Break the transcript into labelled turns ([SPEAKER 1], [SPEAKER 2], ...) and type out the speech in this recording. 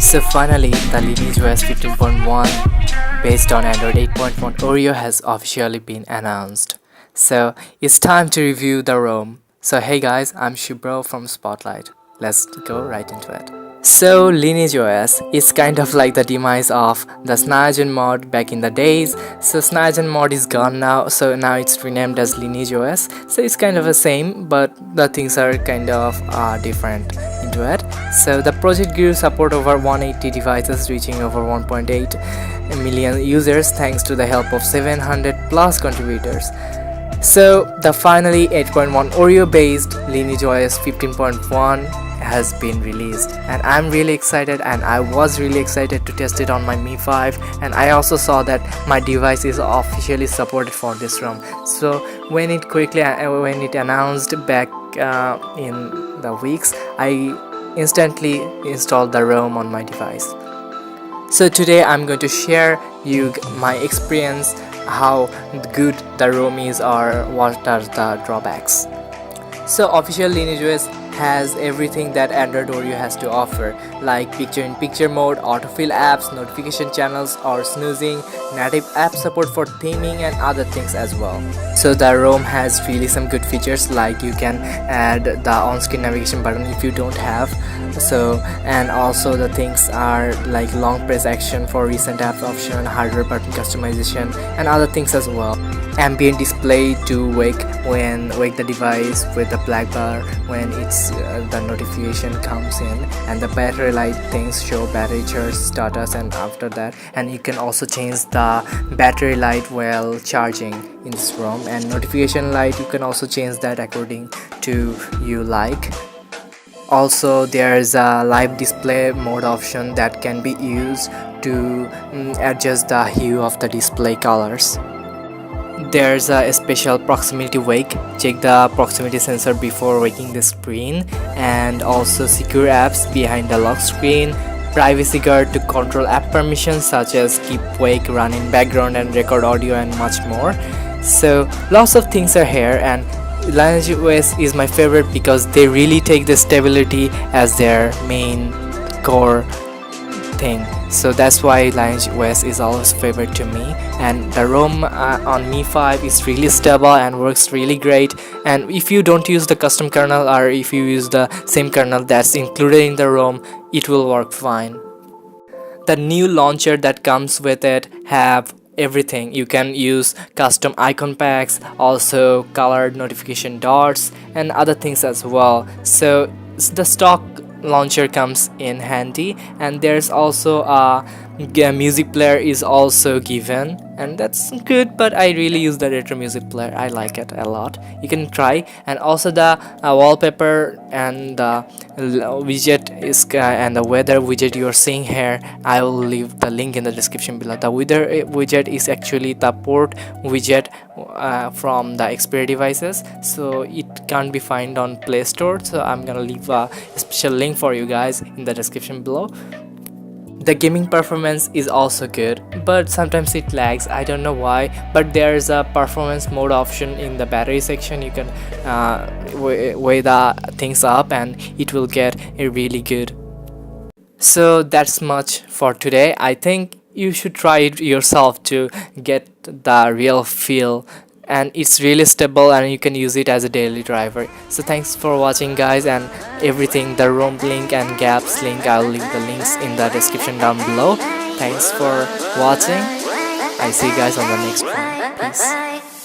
[SPEAKER 1] So finally, the LineageOS 15.1 based on Android 8.1 Oreo has officially been announced. So it's time to review the ROM. So hey guys, I'm Shubro from Spotlight. Let's go right into it. So LineageOS is kind of like the demise of the Snaigen mod back in the days. So Snaigen mod is gone now, so now it's renamed as LineageOS. So it's kind of the same, but the things are kind of different into it. So the project grew support over 180 devices, reaching over 1.8 million users thanks to the help of 700 plus contributors. So the finally 8.1 Oreo based LineageOS 15.1 has been released, and I'm really excited, and I was really excited to test it on my Mi5, and I also saw that my device is officially supported for this ROM. So when it announced back in the weeks, I instantly installed the ROM on my device. So today I'm going to share you my experience, how good the ROM is or what are the drawbacks. So official LineageOS has everything that Android Oreo has to offer, like picture-in-picture mode, autofill apps, notification channels or snoozing, native app support for theming and other things as well. So the ROM has really some good features, like you can add the on-screen navigation button if you don't have. So and also the things are like long press action for recent apps option, hardware button customization and other things as well. Ambient display to wake the device with the black bar when it's the notification comes in, and the battery light things show battery charge status and after that, and you can also change the battery light while charging in this ROM, and notification light you can also change that according to you like. Also there's a live display mode option that can be used to adjust the hue of the display colors. There's a special proximity wake, check the proximity sensor before waking the screen, and also secure apps behind the lock screen, privacy guard to control app permissions such as keep wake, run in background and record audio and much more. So lots of things are here, and LineageOS is my favorite because they really take the stability as their main core thing. So that's why LineageOS is always favorite to me, and the ROM on Mi5 is really stable and works really great. And if you don't use the custom kernel or if you use the same kernel that's included in the ROM, it will work fine. The new launcher that comes with it have everything. You can use custom icon packs, also colored notification dots and other things as well. So the stock launcher comes in handy, and there's also a music player is also given, and that's good, but I really use the retro music player. I like it a lot. You can try. And also the wallpaper and the widget is and the weather widget you're seeing here, I will leave the link in the description below. The weather widget is actually the port widget from the Xperia devices, so it can't be found on Play Store, so I'm gonna leave a special link for you guys in the description below. The gaming performance is also good, but sometimes it lags. I don't know why, but there's a performance mode option in the battery section. You can weigh the things up and it will get a really good. So that's much for today. I think you should try it yourself to get the real feel, and it's really stable and you can use it as a daily driver. So thanks for watching guys, and everything, the ROM link and gaps link, I'll leave the links in the description down below. Thanks for watching. I see you guys on the next one. Peace.